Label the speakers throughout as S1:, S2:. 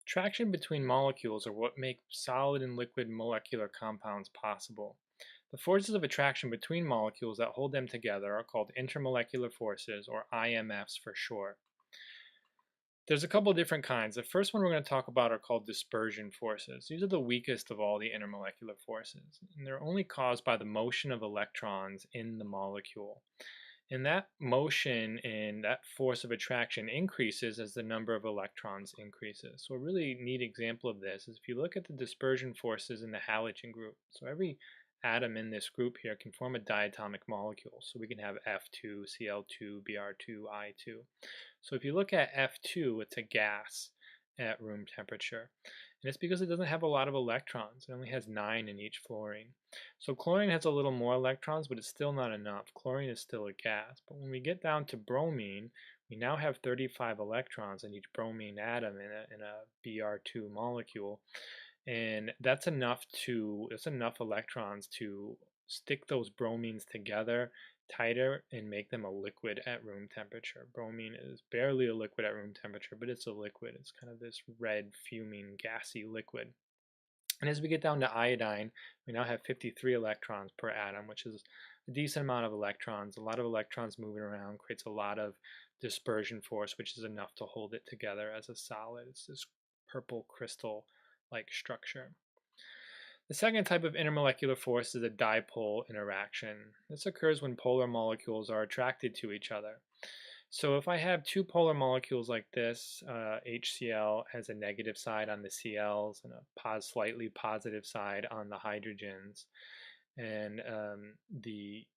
S1: Attraction between molecules are what make solid and liquid molecular compounds possible. The forces of attraction between molecules that hold them together are called intermolecular forces, or IMFs for short. There's a couple different kinds. The first one we're going to talk about are called dispersion forces. These are the weakest of all the intermolecular forces, and they're only caused by the motion of electrons in the molecule. And that motion and that force of attraction increases as the number of electrons increases. So a really neat example of this is if you look at the dispersion forces in the halogen group. So every atom in this group here can form a diatomic molecule. So we can have F2, Cl2, Br2, I2. So if you look at F2, it's a gas at room temperature. And it's because it doesn't have a lot of electrons. It only has 9 in each fluorine. So chlorine has a little more electrons, but it's still not enough. Chlorine is still a gas. But when we get down to bromine, we now have 35 electrons in each bromine atom in a Br2 molecule. And that's enough electrons to stick those bromines together tighter and make them a liquid at room temperature. Bromine is barely a liquid at room temperature, but it's a liquid. It's kind of this red, fuming, gassy liquid. And as we get down to iodine, we now have 53 electrons per atom, which is a decent amount of electrons. A lot of electrons moving around creates a lot of dispersion force, which is enough to hold it together as a solid. It's this purple crystal-like structure. The second type of intermolecular force is a dipole interaction. This occurs when polar molecules are attracted to each other. So if I have two polar molecules like this, HCl has a negative side on the Cl's and a slightly positive side on the hydrogens. And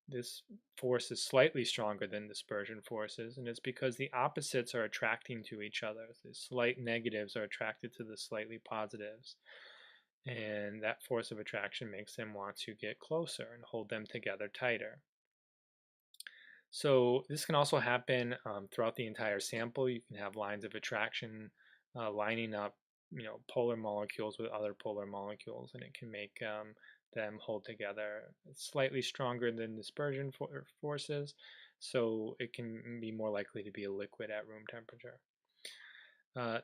S1: this force is slightly stronger than dispersion forces, and it's because the opposites are attracting to each other. The slight negatives are attracted to the slightly positives. And that force of attraction makes them want to get closer and hold them together tighter. So this can also happen throughout the entire sample. You can have lines of attraction lining up, polar molecules with other polar molecules, and it can make them hold together. It's slightly stronger than dispersion forces, so it can be more likely to be a liquid at room temperature.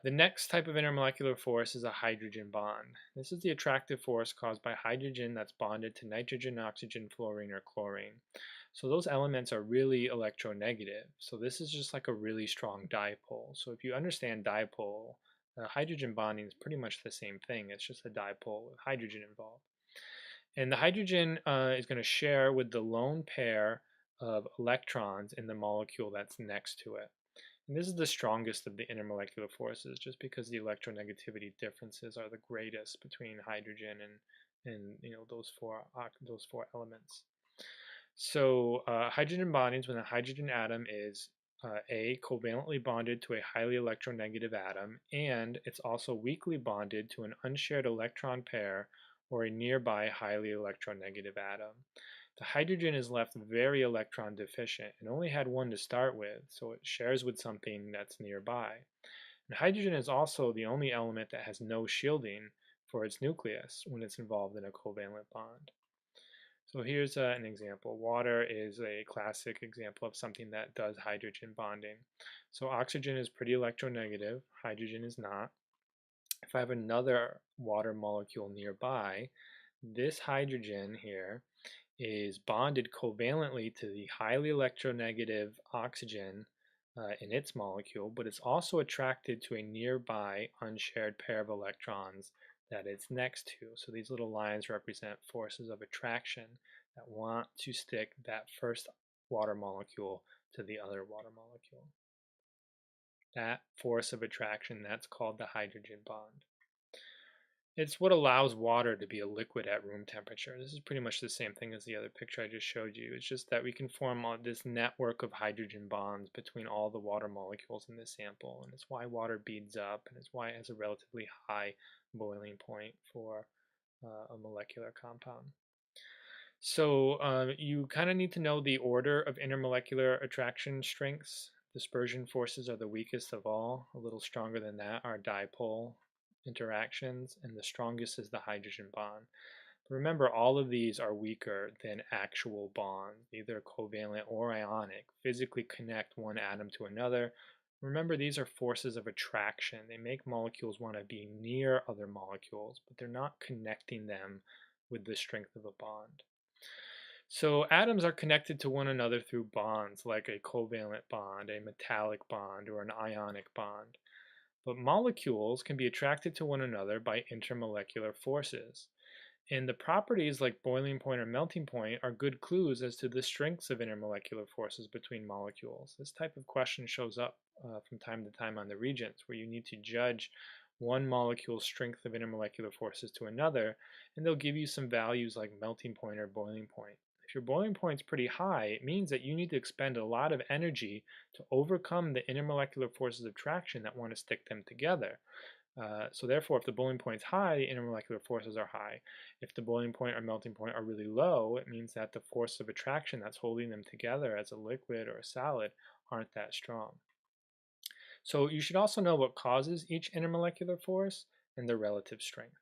S1: The next type of intermolecular force is a hydrogen bond. This is the attractive force caused by hydrogen that's bonded to nitrogen, oxygen, fluorine, or chlorine. So those elements are really electronegative. So this is just like a really strong dipole. So if you understand dipole, hydrogen bonding is pretty much the same thing. It's just a dipole with hydrogen involved. And the hydrogen is going to share with the lone pair of electrons in the molecule that's next to it. And this is the strongest of the intermolecular forces, just because the electronegativity differences are the greatest between hydrogen and those four elements. So hydrogen bonding is when a hydrogen atom is A, covalently bonded to a highly electronegative atom, and it's also weakly bonded to an unshared electron pair or a nearby highly electronegative atom. The hydrogen is left very electron deficient and only had one to start with, so it shares with something that's nearby. And hydrogen is also the only element that has no shielding for its nucleus when it's involved in a covalent bond. So here's an example. Water is a classic example of something that does hydrogen bonding. So oxygen is pretty electronegative, hydrogen is not. If I have another water molecule nearby, this hydrogen here is bonded covalently to the highly electronegative oxygen in its molecule, but it's also attracted to a nearby unshared pair of electrons that it's next to. So these little lines represent forces of attraction that want to stick that first water molecule to the other water molecule. That force of attraction, that's called the hydrogen bond. It's what allows water to be a liquid at room temperature. This is pretty much the same thing as the other picture I just showed you. It's just that we can form this network of hydrogen bonds between all the water molecules in this sample, and it's why water beads up, and it's why it has a relatively high boiling point for a molecular compound. So you kind of need to know the order of intermolecular attraction strengths. Dispersion forces are the weakest of all. A little stronger than that are dipole interactions, and the strongest is the hydrogen bond. But remember, all of these are weaker than actual bonds, either covalent or ionic, physically connect one atom to another. Remember, these are forces of attraction. They make molecules want to be near other molecules, but they're not connecting them with the strength of a bond. So atoms are connected to one another through bonds like a covalent bond, a metallic bond, or an ionic bond. But molecules can be attracted to one another by intermolecular forces. And the properties like boiling point or melting point are good clues as to the strengths of intermolecular forces between molecules. This type of question shows up from time to time on the regents, where you need to judge one molecule's strength of intermolecular forces to another, and they'll give you some values like melting point or boiling point. If your boiling point is pretty high, it means that you need to expend a lot of energy to overcome the intermolecular forces of traction that want to stick them together. So therefore, if the boiling point is high, the intermolecular forces are high. If the boiling point or melting point are really low, it means that the force of attraction that's holding them together as a liquid or a solid aren't that strong. So you should also know what causes each intermolecular force and their relative strength.